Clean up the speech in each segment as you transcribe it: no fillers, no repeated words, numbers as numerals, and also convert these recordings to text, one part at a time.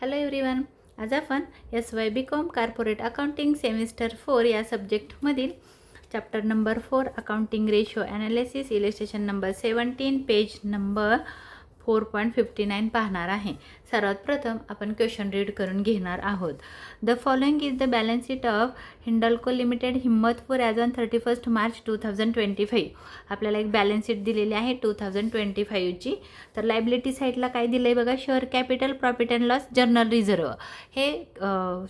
Hello everyone. आज आपण SY BCom corporate accounting semester 4 या सब्जेक्टमधील chapter number 4 accounting ratio analysis illustration number 17 page number 4.59 पाहणार आहे. सर्वात प्रथम आपण क्वेश्चन रीड करून घेणार आहोत. The following is the balance sheet of Hindalco limited Himmatpur as on 31 March 2025. आपल्याला एक बॅलन्स शीट दिलेली आहे 2025ची. तर लायबिलिटी साईडला काय दिलं आहे बघा, share capital, profit and loss, journal reserve. हे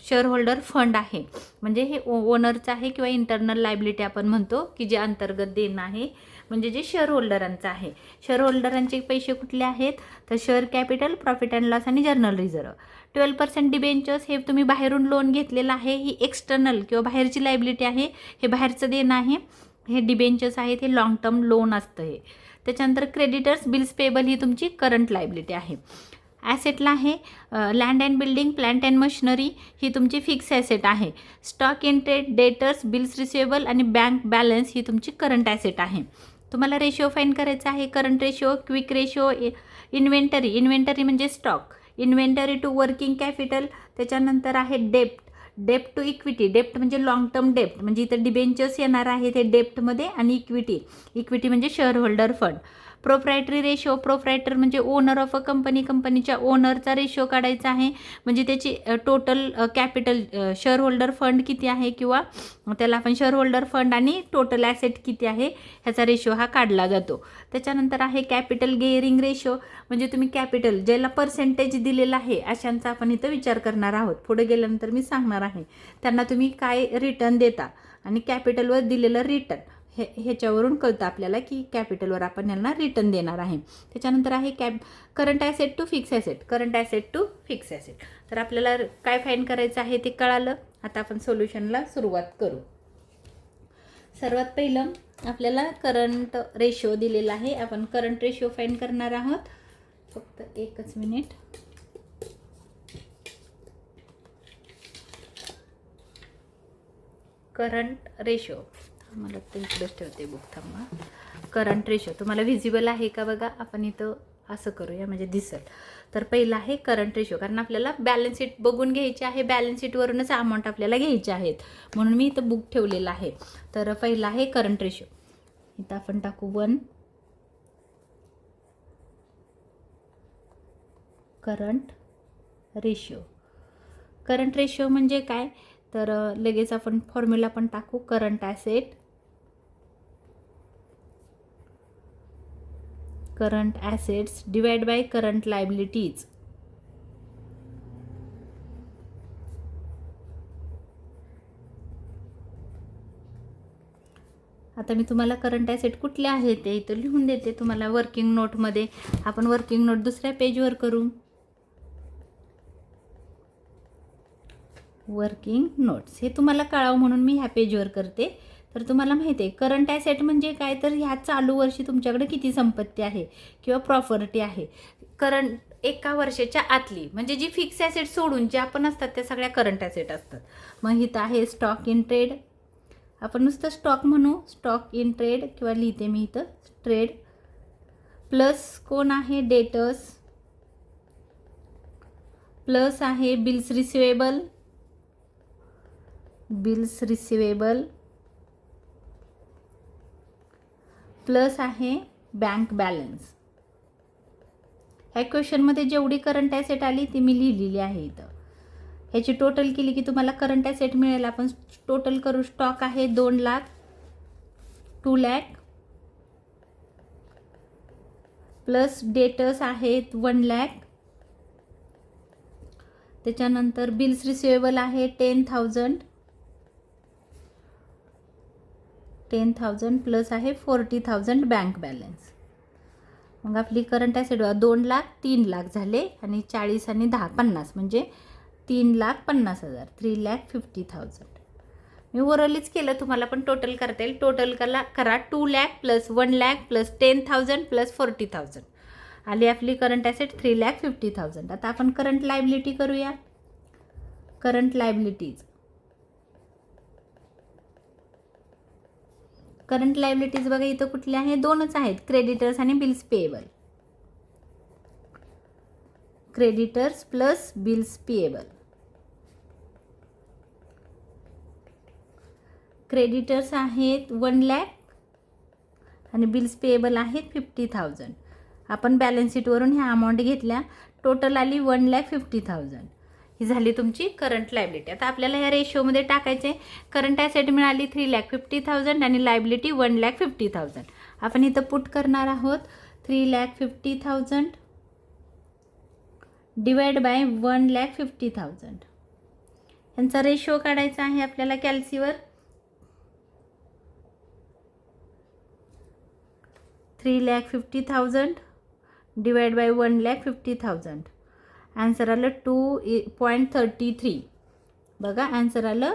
शेअर होल्डर फंड आहे, म्हणजे हे ओनरचं आहे किंवा इंटरनल लायबिलिटी आपण म्हणतो की जे अंतर्गत देणं आहे, म्हणजे जे शेअर होल्डरांचं आहे. शेअर होल्डरांचे पैसे कुठले आहेत तर share capital, profit and loss आणि जर्नल रिझर्व. 12% डिबेंचर्स हे तुम्ही बाहेरून लोन घेतलेलं आहे, ही एक्सटर्नल किंवा बाहेरची लायबिलिटी आहे, हे बाहेरचं देणं आहे. हे डिबेंचर्स आहेत, हे लॉंग टर्म लोन असतं हे. त्याच्यानंतर क्रेडिटर्स, बिल्स पेबल ही तुमची करंट लायबिलिटी आहे. ॲसेटला आहे land and building, plant and machinery ही तुमची फिक्स ॲसेट आहे. Stock in trade, debtors, bills receivable आणि बँक बॅलन्स ही तुमची करंट ॲसेट आहे. तुम्हाला रेशिओ फाईंड करायचा आहे. Current ratio, quick ratio, inventory म्हणजे stock, inventory to working capital. त्याच्यानंतर आहे डेप्ट टू इक्विटी. डेप्ट म्हणजे लॉंग टर्म डेप्ट, म्हणजे इथं डिबेंचर्स येणार आहे ते डेप्टमध्ये, आणि इक्विटी म्हणजे shareholder fund. Proprietary ratio, proprietor म्हणजे ओनर ऑफ अ कंपनी, कंपनीच्या ओनरचा रेशो काढायचा आहे, म्हणजे त्याची total capital share holder fund किती आहे, किंवा त्याला आपण शेअर होल्डर फंड आणि टोटल ॲसेट किती आहे ह्याचा रेशो हा काढला जातो. त्याच्यानंतर आहे कॅपिटल गेअरिंग रेशो, म्हणजे तुम्ही कॅपिटल ज्याला पर्सेंटेज दिलेला आहे अशांचा आपण इथं विचार करणार आहोत. पुढे गेल्यानंतर मी सांगणार आहे त्यांना तुम्ही काय रिटर्न देता, आणि कॅपिटलवर दिलेलं रिटर्न ह्याच्यावरून कळतं आपल्याला की कॅपिटलवर आपण यांना रिटर्न देणार आहे. त्याच्यानंतर आहे current asset to fix asset, current asset to fix asset. तर आपल्याला काय फाईंड करायचं आहे ते कळालं. आता आपण सोल्युशनला सुरुवात करू. सर्वात पहिलं आपल्याला करंट रेशो दिलेला आहे, आपण करंट रेशो फाईंड करणार आहोत. फक्त एकच मिनिट. करंट रेशो मला तर इकडेच ठेवते बुक, थांबा. करंट रेशो तुम्हाला व्हिजिबल आहे का बघा, आपण इथं असं करूया म्हणजे दिसेल. तर पहिला आहे करंट रेशो, कारण आपल्याला बॅलन्स शीट बघून घ्यायची आहे, बॅलन्स शीटवरूनच अमाऊंट आपल्याला घ्यायची आहेत, म्हणून मी इथं बुक ठेवलेलं आहे. तर पहिला आहे करंट रेशो. इथं आपण टाकू 1. Current ratio. करंट रेशो म्हणजे काय, तर लगेच आपण फॉर्म्युला पण टाकू. Current assets divide by current liabilities. आता मी तुम्हाला करंट ॲसेट कुठले आहेत ते इथं लिहून देते तुम्हाला वर्किंग नोटमध्ये. आपण वर्किंग नोट दुसऱ्या पेजवर करू. वर्किंग नोट्स हे तुम्हाला कळावं म्हणून मी ह्या पेजवर करते. तर तुम्हाला माहिती आहे करंट ॲसेट म्हणजे काय, तर ह्या चालू वर्षी तुमच्याकडे किती संपत्ती आहे किंवा प्रॉपर्टी आहे. करंट एका वर्षाच्या आतली, म्हणजे जी फिक्स ॲसेट सोडून जे आपण असतात त्या सगळ्या करंट ॲसेट असतात. मग इथं आहे स्टॉक इन ट्रेड, आपण नुसतं स्टॉक म्हणू, स्टॉक इन ट्रेड, किंवा लिहिते मी इथं ट्रेड. प्लस कोण आहे डेटर्स, प्लस आहे बिल्स रिसिवेबल, प्लस आहे बँक बॅलन्स. ह्या क्वेश्चनमध्ये जेवढी करंट ॲसेट आली ती मी लिहिलेली आहे इथं. ह्याची टोटल केली की तुम्हाला करंट ॲसेट मिळेल. आपण टोटल करू. स्टॉक आहे 2 लाख, 2 लाख, प्लस डेटर्स आहेत 1 लाख. त्याच्यानंतर बिल्स रिसिवेबल आहे 10,000 प्लस आहे 40,000 बँक बॅलन्स. मग आपली करंट ॲसेट 2 लाख, 3 लाख झाले, आणि 40 आणि 10 50, म्हणजे 3,50,000, 3,50,000. मी ओरलीच केलं, तुम्हाला पण टोटल करता येईल. टोटल करा 2 lakh plus 1 lakh plus 10,000 plus 40,000 आली आपली करंट ॲसेट 3,50,000. आता आपण करंट लायबिलिटी करूया. करंट लायबिलिटीज, करंट लायबिलिटीज बघा इथं कुठल्या आहे, 2च आहेत, क्रेडिटर्स आणि bills payable. Creditors plus bills payable. Creditors आहेत 1,00,000 आणि बिल्स पेएबल आहेत 50,000. आपण बॅलन्स शीटवरून ह्या अमाऊंट घेतल्या, टोटल आली 1,50,000. ही झाली तुमची करंट लायबिलिटी. आता आपल्याला ह्या रेशोमध्ये टाकायचे. करंट ॲसेट मिळाली 3,50,000 आणि लायबिलिटी 1,50,000. आपण इथं पुट करणार आहोत 3,50,000 डिवाइड बाय 1,50,000. यांचा रेशो काढायचा आहे आपल्याला कॅल्सीवर. 3,50,000 डिवाइड बाय 1,50,000. आन्सर आलं 2.33. बघा आन्सर आलं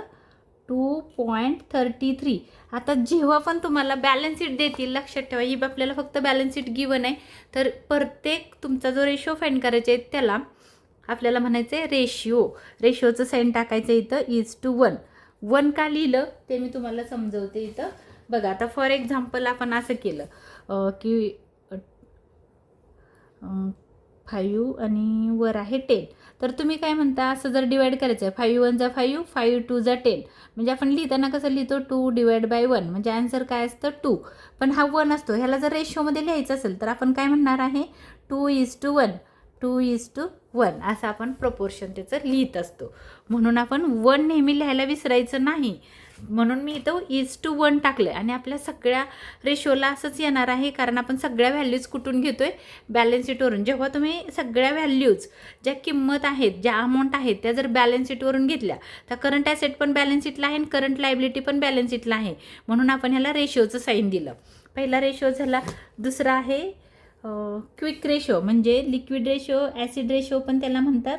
2.33. आता जेव्हा पण तुम्हाला बॅलन्स शीट देतील, लक्षात ठेवा ही आपल्याला फक्त बॅलन्स शीट गिवन आहे, तर प्रत्येक तुमचा जो रेशो फाइंड करायचा आहे त्याला आपल्याला म्हणायचं आहे रेशिओचं साईन टाकायचं इथं (1:1). 1 का लिहिलं ते मी तुम्हाला समजवते इथं. बघा आता फॉर एक्झाम्पल आपण असं केलं की 5 आणि वर आहे 10. तर तुम्ही काय म्हणता, असं जर डिवाइड करायचं आहे 5 1 जा 5, 5 2 जा 10. म्हणजे आपण लिहिताना कसं लिहितो 2 डिवाइड बाय 1, म्हणजे आन्सर काय असतं 2. पण हा 1 असतो. ह्याला जर रेशोमध्ये लिहायचं असेल तर आपण काय म्हणणार आहे 2:1, 2:1 असं आपण प्रपोर्शन त्याचं लिहित असतो. म्हणून आपण 1 नेहमी लिहायला विसरायचं नाही. म्हणून मी इथं 1:1 टाकलं आणि आपल्या सगळ्या रेशोला असंच येणार आहे, कारण आपण सगळ्या व्हॅल्यूज कुठून घेतोय, बॅलन्स शीटवरून. जेव्हा तुम्ही सगळ्या व्हॅल्यूज ज्या किंमत आहेत, ज्या अमाऊंट आहेत त्या जर बॅलन्स शीटवरून घेतल्या तर करंट ॲसेट पण बॅलन्स शीटला आहे आणि करंट लायबिलिटी पण बॅलन्स शीटला आहे. म्हणून आपण ह्याला रेशोचं साईन दिलं. पहिला रेशो झाला. दुसरा आहे क्विक रेशो, म्हणजे लिक्विड रेशो, ॲसिड रेशो पण त्याला म्हणतात.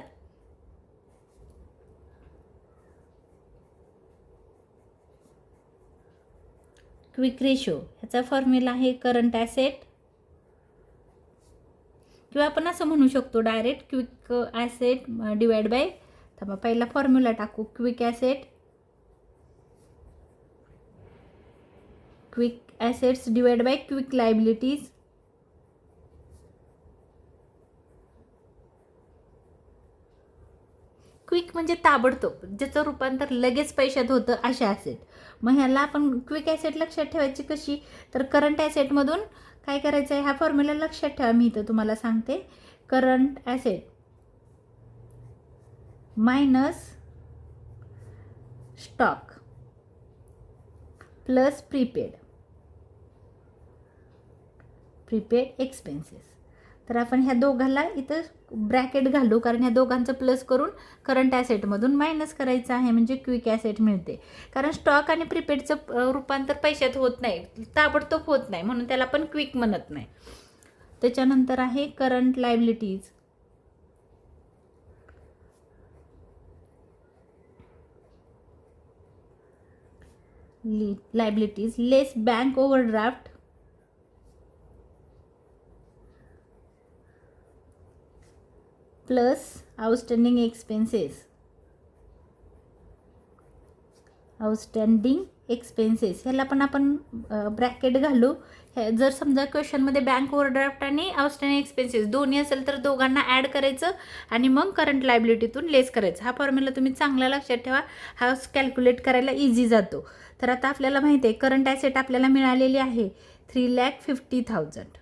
क्विक रेशो ह्याचा फॉर्म्युला आहे करंट ॲसेट, किंवा आपण असं म्हणू शकतो direct quick asset divide by, तर पहिला फॉर्म्युला टाकू. Quick assets divide by quick liabilities. Quick म्हणजे ताबडतोब, ज्याचं रूपांतर लगेच पैशात होतं अशा ॲसेट. मग ह्याला आपण क्विक ॲसेट लक्षात ठेवायची कशी, तर करंट ॲसेटमधून काय करायचं आहे, हा फॉर्म्युला लक्षात ठेवा. मी इथं तुम्हाला सांगते. Current asset minus stock plus prepaid expenses. तर आपण ह्या दोघाला इथं ब्रॅकेट घालू, कारण ह्या दोघांचं प्लस करून करंट ॲसेटमधून मायनस करायचं आहे, म्हणजे क्विक ॲसेट मिळते. कारण स्टॉक आणि प्रीपेडचं रूपांतर पैशात होत नाही, ताबडतोब होत नाही, म्हणून त्याला आपण क्विक म्हणत नाही. त्याच्यानंतर आहे current liabilities. Less bank overdraft plus outstanding expenses. ह्याला पण आपण ब्रॅकेट घालू. जर समजा क्वेश्चनमध्ये बँक ओव्हरड्राफ्ट आणि आउटस्टँडिंग एक्सपेन्सेस दोन्ही असेल तर दोघांना ॲड करायचं आणि मग करंट लायबिलिटीतून लेस करायचं. हा फॉर्म्युला तुम्ही चांगला लक्षात ठेवा, हा कॅल्क्युलेट करायला इझी जातो. तर आता आपल्याला माहिती आहे करंट ॲसेट आपल्याला मिळालेली आहे 3,50,000.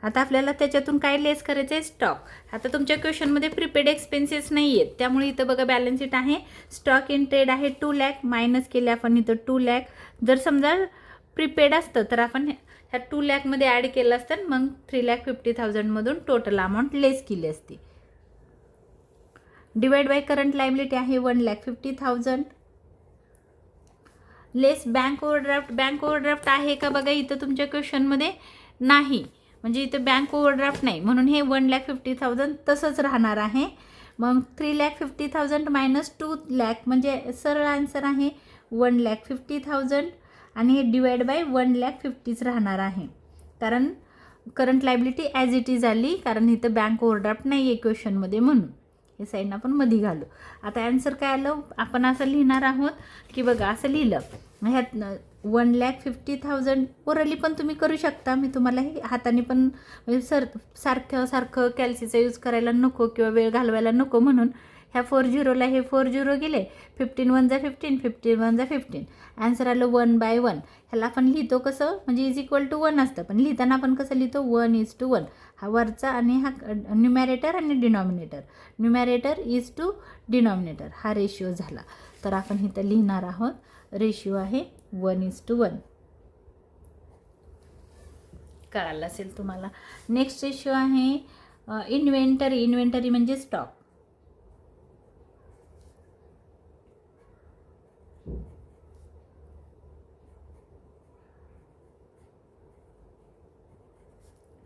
आता आपल्याला त्याच्यातून काय लेस करायचं आहे, स्टॉक. आता तुमच्या क्वेश्चनमध्ये प्रीपेड एक्सपेन्सेस नाही आहेत, त्यामुळे इथं बघा बॅलन्स शीट आहे. स्टॉक इन ट्रेड आहे 2,00,000, मायनस केले आपण इथं 2,00,000. जर समजा प्रीपेड असतं तर आपण ह्या 2,00,000 मध्ये ॲड केलं असतं, मग 3,50,000 मधून टोटल अमाऊंट लेस केली असती. डिवाइड बाय करंट लायबिलिटी आहे 1,50,000. लेस बँक ओव्हरड्राफ्ट आहे का बघा, इथं तुमच्या क्वेश्चनमध्ये नाही, म्हणजे इथं बँक ओव्हरड्राफ्ट नाही, म्हणून हे 1,50,000 तसंच राहणार आहे. मग 3,50,000 मायनस 2,00,000 म्हणजे सरळ आन्सर आहे 1,50,000 आणि हे डिवाइड बाय 1,50,000 राहणार आहे, कारण current liability as it is आली, कारण इथं बँक ओव्हरड्राफ्ट नाही आहे क्वेश्चनमध्ये, म्हणून हे साईन आपण मध्ये घालू. आता आन्सर काय आलं, आपण असं लिहिणार आहोत की बघा असं लिहिलं, ह्यात 1,50,000 ओरली पण तुम्ही करू शकता. मी तुम्हाला हे हाताने पण म्हणजे सारखं कॅल्सीचा यूज करायला नको किंवा वेळ घालवायला नको म्हणून ह्या 4 झिरोला हे 4 झिरो गेले. 15 1 जा 15, 15 1 जा 15. आन्सर आलं 1/1. ह्याला आपण लिहितो कसं म्हणजे =1 असतं, पण लिहिताना आपण कसं लिहितो 1:1. हा वरचा आणि हा न्यूमॅरेटर आणि denominator. Numerator is to denominator हा रेशिओ झाला. तर आपण इथं लिहिणार आहोत रेशिओ आहे 1:1. कळालं असेल तुम्हाला. नेक्स्ट रेशिओ आहे इन्व्हेंटरी. इन्व्हेंटरी म्हणजे stock.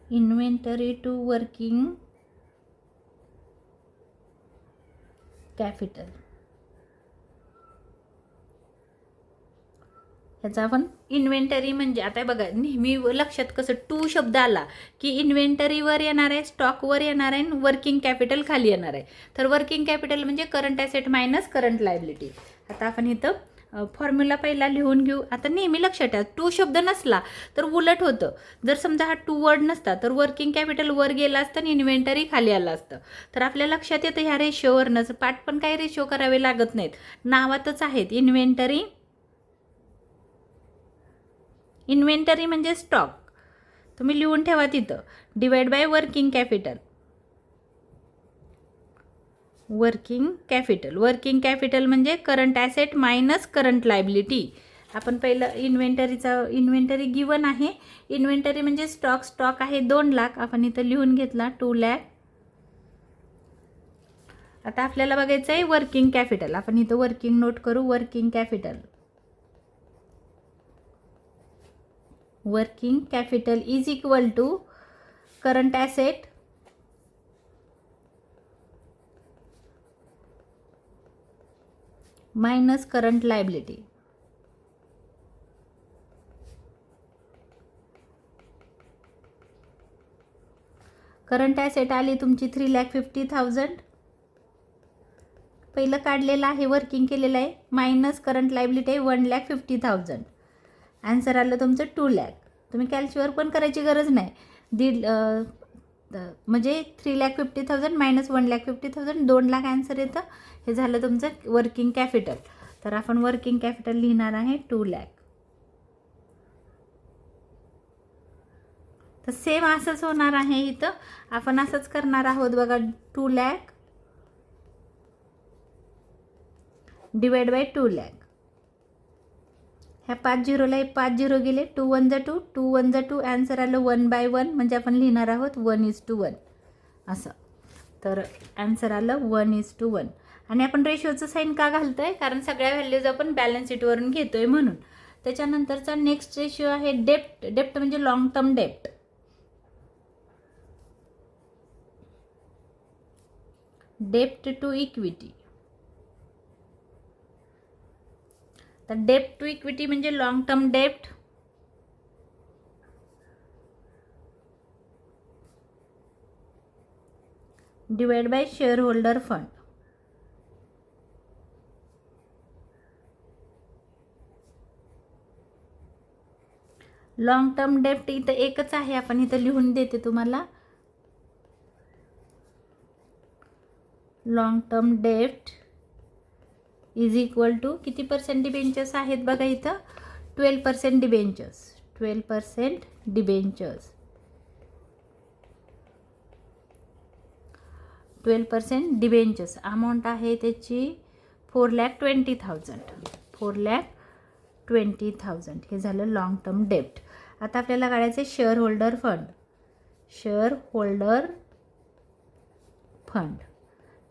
Inventory to working capital. ह्याचा आपण इन्व्हेंटरी म्हणजे आता बघा नेहमी लक्षात कसं टू शब्द आला की इन्व्हेंटरीवर येणार आहे, स्टॉकवर येणार आहे, वर्किंग कॅपिटल खाली येणार आहे. तर वर्किंग कॅपिटल म्हणजे current asset minus current liability. आता आपण इथं फॉर्म्युला पहिला लिहून घेऊ. आता नेहमी लक्षात ठेवा टू शब्द नसला तर उलट होतं. जर समजा हा टू वर्ड नसता तर वर्किंग कॅपिटल वर गेला असतं आणि इन्व्हेंटरी खाली आलं असतं. तर आपल्या लक्षात येतं ह्या रेशिओवरनंच. पाठ पण काही रेशिओ करावे लागत नाहीत, नावातच आहेत. इन्व्हेंटरी म्हणजे स्टॉक. तुम्ही लिहून ठेवा तिथं divide by working capital. Working capital म्हणजे current asset minus current liability. आपण पहिलं इन्व्हेंटरी गिवन आहे. इन्व्हेंटरी म्हणजे स्टॉक आहे 2 लाख. आपण इथं लिहून घेतला 2 लाख. आता आपल्याला बघायचं आहे वर्किंग कॅपिटल. आपण इथं वर्किंग नोट करू. Working capital is equal to current asset minus current liability. Current asset आली तुमची 3,50,000. पहिलं काढलेलं आहे, वर्किंग केलेलं आहे, मायनस करंट लायबिलिटी आहे 1,50,000. आन्सर आलं तुमचं 2 लाख. तुम्ही कॅल्क्युलेटर पण करायची गरज नाही. म्हणजे 3,50,000 मायनस 1,50,000 2 लाख आन्सर येतं. हे झालं तुमचं वर्किंग कॅपिटल. तर आपण वर्किंग कॅपिटल लिहिणार आहे 2 लाख. तर सेम असंच होणार आहे इथं. आपण असंच करणार आहोत बघा. 2 लाख डिवाइड बाय 2 लाख. ह्या 5 झिरोला 5 झिरो गेले. 2 1 जा 2, 2 1 जा 2. आन्सर आलं 1/1. म्हणजे आपण लिहिणार आहोत 1:1 असं. तर आन्सर आलं 1:1. आणि आपण रेशिओचं साईन का घालतोय? कारण सगळ्या व्हॅल्यूज आपण बॅलन्स शीटवरून घेतोय म्हणून. त्याच्यानंतरचा नेक्स्ट रेशिओ आहे डेप्ट. डेप्ट म्हणजे long term dept. Dept to equity. तर डेप्ट टू इक्विटी म्हणजे long term dept divide by share holder fund. Long term डेप्ट इथं एकच आहे. आपण इथं लिहून देते तुम्हाला. Long term dept is equal to किती % डिबेंचर्स आहेत बघा इथं. 12% डिबेंचर्स. 12% डिबेंचर्स. 12% डिबेंचर्स. अमाऊंट आहे त्याची 4,20,000. 4,20,000 हे झालं लॉंग टर्म डेप्ट. आता आपल्याला काढायचं आहे शेअर होल्डर फंड.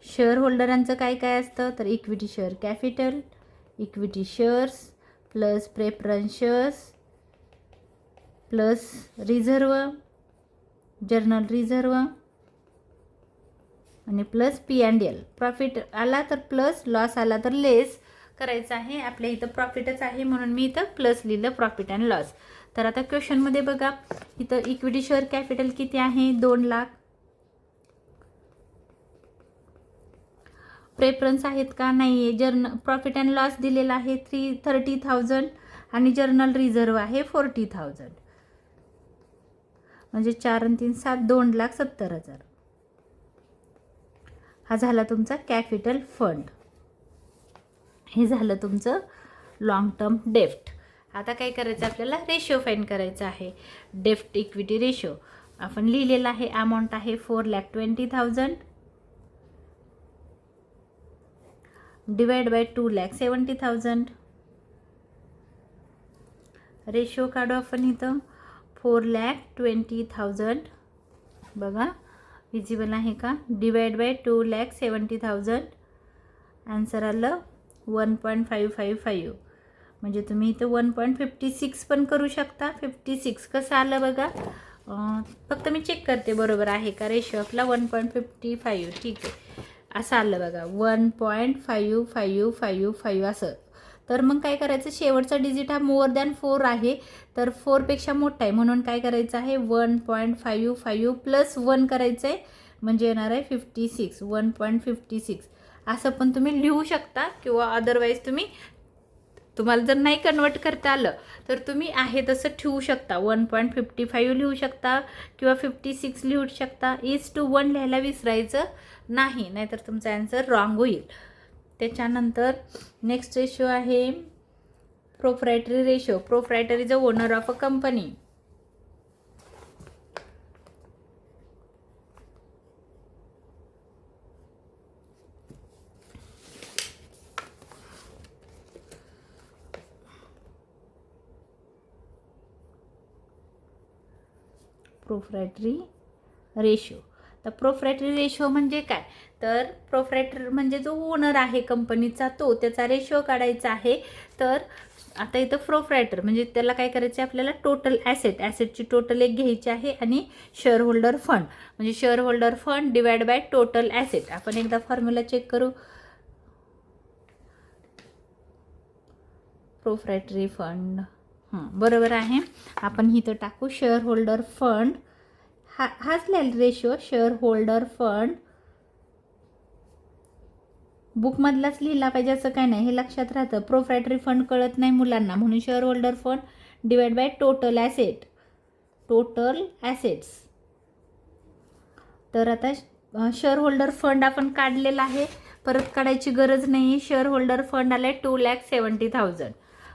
शेअर होल्डरांचं काय काय असतं तर equity share capital, equity shares plus preference shares plus reserve, journal reserve आणि प्लस P&L. प्रॉफिट आला तर प्लस, लॉस आला तर लेस करायचं आहे. आपल्या इथं प्रॉफिटच आहे म्हणून मी इथं प्लस लिहिलं प्रॉफिट अँड लॉस. तर आता क्वेश्चनमध्ये बघा इथं इक्विटी शेअर कॅपिटल किती आहे 2 लाख. प्रेफरन्स आहेत का नाही आहे. प्रॉफिट अँड लॉस दिलेला आहे 30,000 आणि जर्नल रिझर्व आहे 40,000. म्हणजे 4 आणि 3 7 2,70,000. हा झाला तुमचा कॅपिटल फंड. हे झालं तुमचं लॉंग टर्म डेफ्ट. आता काय करायचं आपल्याला, रेशो फाइंड करायचा आहे. डेफ्ट इक्विटी रेशो आपण लिहिलेला आहे. अमाऊंट आहे 4,20,000 डिवाइड बाय 2,70,000. रेशो काढू आपण इथं 4,20,000 बघा विजिबल आहे का, डिवाइड बाय 2,70,000. आन्सर आलं 1.555. म्हणजे तुम्ही इथं 1.56 पण करू शकता. 56 कसं आलं बघा, फक्त मी चेक करते बरोबर आहे का. रेशो आपला 1.55. ठीक आहे, असं आलं बघा 1.5555 असं. तर मग काय करायचं, शेवटचा डिजिट हा मोर दॅन 4 आहे, तर 4पेक्षा मोठा आहे म्हणून काय करायचं आहे 1.55 प्लस 1 करायचं आहे, म्हणजे येणार आहे 56. 1.56 असं पण तुम्ही लिहू शकता, किंवा अदरवाईज तुम्हाला जर नाही कन्वर्ट करता आलं तर तुम्ही आहे तसं ठेवू शकता. 1.55 लिहू शकता किंवा 56 लिहू शकता. 1:1 लिहायला विसरायचं नाही, नाहीतर तुमचा आन्सर रॉंग होईल. त्याच्यानंतर नेक्स्ट रेशो आहे proprietary ratio. Proprietary is a owner of a company. Proprietary ratio. तर प्रोप्रायटरी रेशो म्हणजे काय, तर प्रोप्रायटर म्हणजे जो ओनर आहे कंपनीचा, तो त्याचा रेशो काढायचा आहे. तर आता इथं प्रोप्रायटर म्हणजे त्याला काय करायचं आहे आपल्याला, टोटल ॲसेटची टोटल एक घ्यायची आहे, आणि शेअर होल्डर फंड म्हणजे shareholder fund divide by total asset. आपण एकदा फॉर्म्युला चेक करू. प्रोप्रायटरी फंड बरोबर आहे. आपण इथं टाकू शेअर होल्डर फंड. हाच लिहाल रेशो, शेअर होल्डर फंड. बुकमधलाच लिहिला पाहिजे असं काय नाही, हे लक्षात राहतं. प्रोप्रायटरी फंड कळत नाही मुलांना, म्हणून share holder fund divide by total assets. तर आता शेअर होल्डर फंड आपण काढलेला आहे, परत काढायची गरज नाही. शेअर होल्डर फंड आले 2,70,000.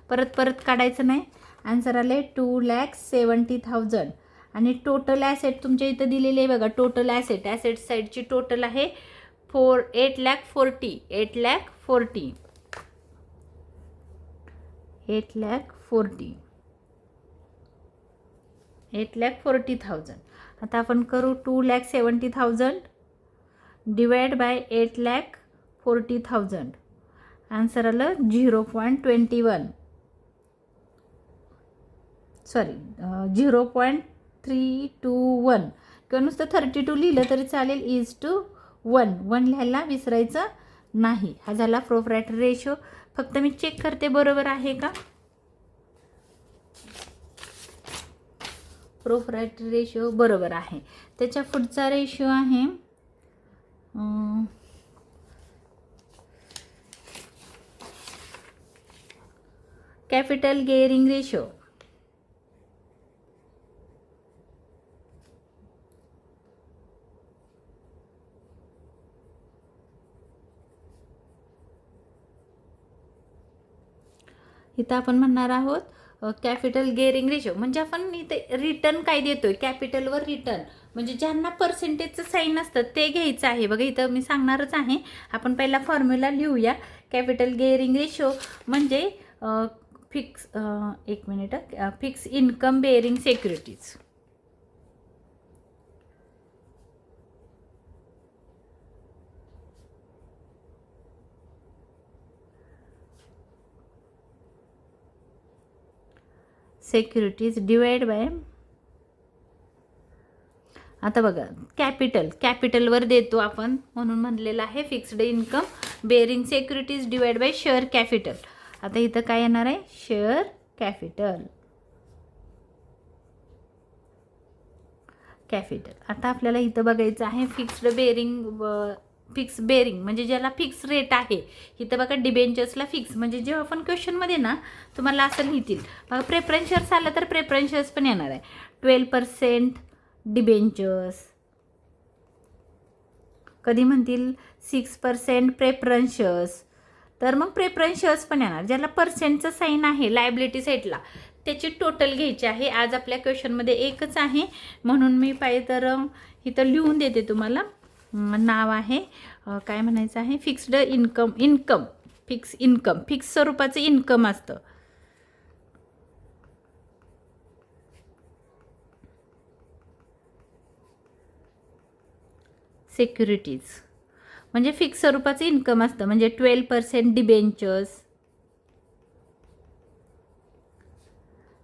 परत काढायचं नाही. आन्सर आले 2,70,000. आणि टोटल ॲसेट तुमच्या इथं दिलेली आहे बघा. टोटल ॲसेट साईडची टोटल आहे 8,40,000. 8,40,000. आता आपण करू 2,70,000 डिवाइड बाय 8,40,000. आन्सर आलं 0.21. सॉरी 0.321 किंवा नुसतं 32 लिहिलं तरी चालेल. 1:1 लिहायला विसरायचं नाही. हा झाला प्रोप्रायटरी रेशो. फक्त मी चेक करते बरोबर आहे का. प्रोप्रायटरी रेशो बरोबर आहे. त्याच्या पुढचा रेशो आहे कॅपिटल गेअरिंग रेशो. इथं आपण म्हणणार आहोत कॅपिटल गेअरिंग रेशो म्हणजे आपण इथे रिटर्न काय देतोय, कॅपिटलवर रिटर्न म्हणजे ज्यांना पर्सेंटेजचं साईन असतं ते घ्यायचं आहे. बघा इथं मी सांगणारच आहे. आपण पहिला फॉर्म्युला लिहूया. कॅपिटल गेअरिंग रेशो म्हणजे fix income bearing securities. Securities divide by, आता बघा कॅपिटलवर देतो आपण म्हणून म्हणलेलं आहे fixed income bearing securities divide by share capital. आता इथं काय येणार आहे, शेअर कॅपिटल. आता आपल्याला इथं बघायचं आहे फिक्स्ड बेअरिंग फिक्स बेरिंग म्हणजे ज्याला फिक्स रेट आहे. इथं बघा डिबेंचर्सला फिक्स म्हणजे जेव्हा आपण क्वेश्चनमध्ये ना तुम्हाला असं लिहितील बघा प्रेफरन्स शेअर्स आलं तर प्रेफरन्स शेअर्स पण येणार आहे. 12% डिबेंचर्स, कधी म्हणतील 6% प्रेफरन्स शेअर्स, तर मग प्रेफरन्स शेअर्स पण येणार. ज्याला पर्सेंटचं साईन आहे लायबिलिटी साईडला त्याची टोटल घ्यायची आहे. आज आपल्या क्वेश्चनमध्ये एकच आहे म्हणून मी पाहिजे तर इथं लिहून देते तुम्हाला. नाव आहे काय म्हणायचं आहे, फिक्स्ड इन्कम फिक्स स्वरूपाचं इन्कम असतं. सिक्युरिटीज म्हणजे फिक्स स्वरूपाचं इन्कम असतं. म्हणजे 12% डिबेंचर्स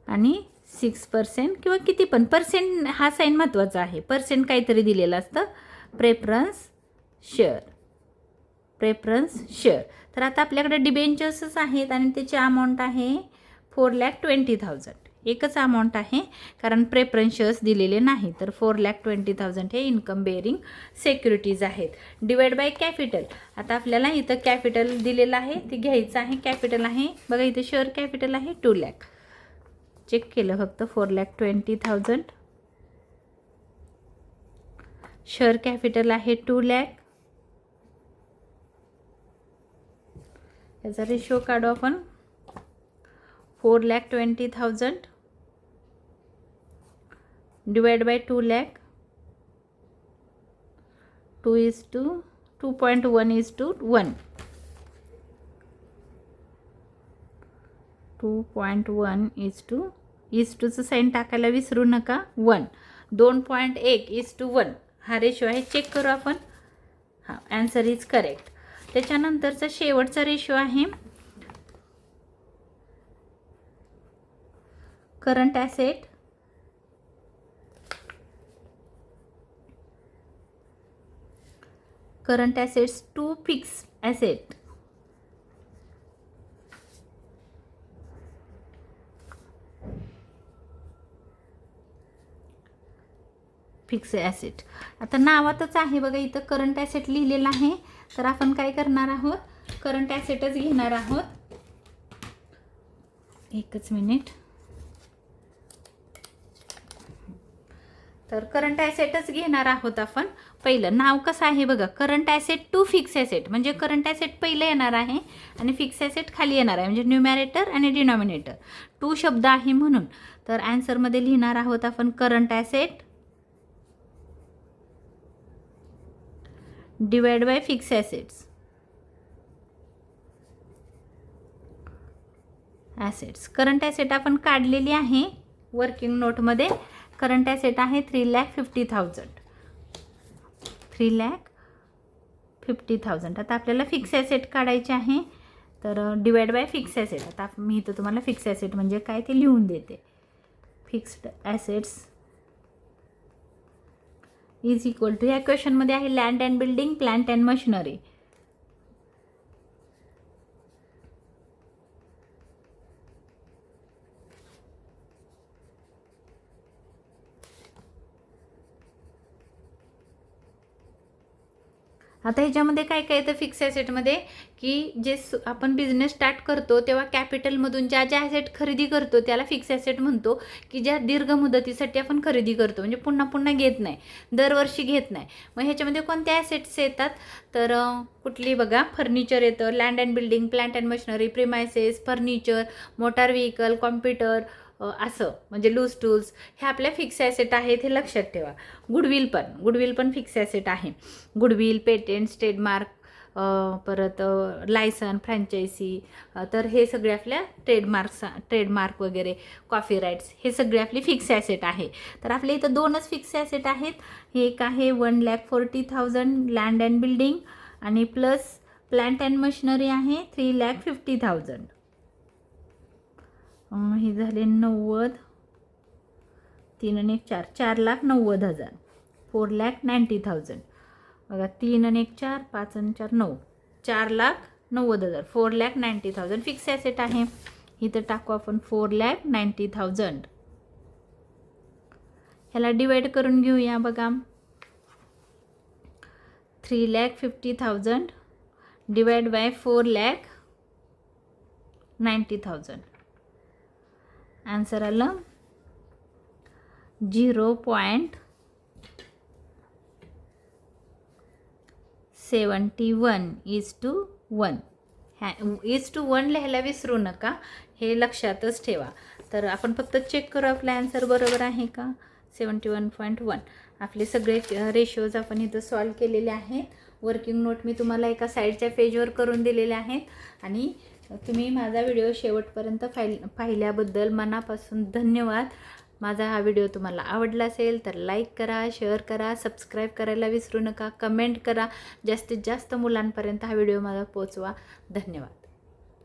आणि 6% किंवा किती पण पर्सेंट हा साईन महत्त्वाचा आहे. पर्सेंट काहीतरी दिलेलं असतं. प्रेफरन्स शेअर तर आता आपल्याकडे डिबेंचर्सच आहेत आणि त्याची अमाऊंट आहे 4,20,000. एकच अमाऊंट आहे कारण प्रेफरन्स शेअर्स दिलेले नाही. तर 4,20,000 हे इन्कम बेअरिंग सिक्युरिटीज आहेत. Divide by capital. आता आपल्याला इथं कॅपिटल दिलेलं आहे ते घ्यायचं आहे. कॅपिटल आहे बघा इथं शेअर कॅपिटल आहे 2 लाख. चेक केलं फक्त 4,20,000. शेअर कॅपिटल आहे 2 लाख. याचा रेशो काढू आपण. 4,20,000 डिवाइड बाय 2 लाख. 2:1:1. 2.1:2चं साईन टाकायला विसरू नका. 1 2.1:1 हा रेशो आहे. चेक करू आपण. हां ॲन्सर इज करेक्ट. त्याच्यानंतरचा शेवटचा रेशो आहे current asset to fix asset. Fix asset आता नावातच आहे बघा इथं करंट ॲसेट लिहिलेलं आहे. तर आपण काय करणार आहोत, करंट ॲसेटच घेणार आहोत. एकच मिनिट. तर करंट ॲसेटच घेणार आहोत आपण. पहिलं नाव कसं आहे बघा, current asset to fix asset म्हणजे करंट ॲसेट पहिलं येणार आहे आणि फिक्स ॲसेट खाली येणार आहे. म्हणजे न्यूमॅरेटर आणि डिनॉमिनेटर टू शब्द आहे म्हणून. तर आन्सरमध्ये लिहिणार आहोत आपण current asset divide by fix assets. Current asset आपण काढलेली आहे वर्किंग नोटमध्ये. करंट ॲसेट आहे 3,50,000. 3,50,000. आता आपल्याला फिक्स ॲसेट काढायचे आहे. तर डिवाइड बाय फिक्स ॲसेट. आता मी इथं तुम्हाला फिक्स ॲसेट म्हणजे काय ते लिहून देते. Fixed assets is equal to, ह्या क्वेश्चनमध्ये आहे land and building, plant and machinery. आता ह्याच्यामध्ये काय काय येतं फिक्स ॲसेटमध्ये की जे आपण बिझनेस स्टार्ट करतो तेव्हा कॅपिटलमधून ज्या ॲसेट खरेदी करतो त्याला फिक्स ॲसेट म्हणतो. की ज्या दीर्घ मुदतीसाठी आपण खरेदी करतो म्हणजे पुन्हा पुन्हा घेत नाही, दरवर्षी घेत नाही. मग ह्याच्यामध्ये कोणत्या ॲसेट्स येतात तर कुठली बघा, फर्निचर येतं, land and building, plant and machinery, premises, furniture, motor vehicle, computer, असं म्हणजे लूज टूल्स हे आपल्या फिक्स ॲसेट आहेत हे लक्षात ठेवा. गुडविल पण फिक्स ॲसेट आहे. गुडविल, पेटेंट्स, ट्रेडमार्क, परत लायसन, फ्रँचायसी, तर हे सगळे आपल्या ट्रेडमार्क वगैरे, कॉपीराईट्स हे सगळे आपली फिक्स ॲसेट आहे. तर आपल्या इथं दोनच फिक्स ॲसेट आहेत. एक आहे 1,40,000 लँड अँड बिल्डिंग आणि प्लस प्लांट अँड मशिनरी आहे 3,50,000. हे झाले 90, 3 आणि 1 4, 4,90,000. 4,90,000 बघा, 3 आणि 1 4, 5 आणि 4 9, 4,90,000. 4,90,000 फिक्स ॲसेट आहे. इथं टाकू आपण 4,90,000. ह्याला डिवाइड करून घेऊया बघा. 3,50,000 डिवाइड बाय 4,90,000. आन्सर आलं 0.71:1. ह्या 1:1 लिहायला विसरू नका, हे लक्षातच ठेवा. तर आपण फक्त चेक करू आपला आन्सर बरोबर आहे का. 71.1. आपले सगळे रेशोज आपण इथं सॉल्व केलेले आहेत. वर्किंग नोट मी तुम्हाला एका साईडच्या पेजवर करून दिलेले आहेत. आणि तुम्ही माझा व्हिडिओ शेवटपर्यंत पाहिल्याबद्दल मनापासून धन्यवाद. माझा हा व्हिडिओ तुम्हाला आवडला असेल तर लाईक करा, शेअर करा, सबस्क्राईब करायला विसरू नका, कमेंट करा. जास्तीत जास्त मुलांपर्यंत हा व्हिडिओ मला पोचवा. धन्यवाद.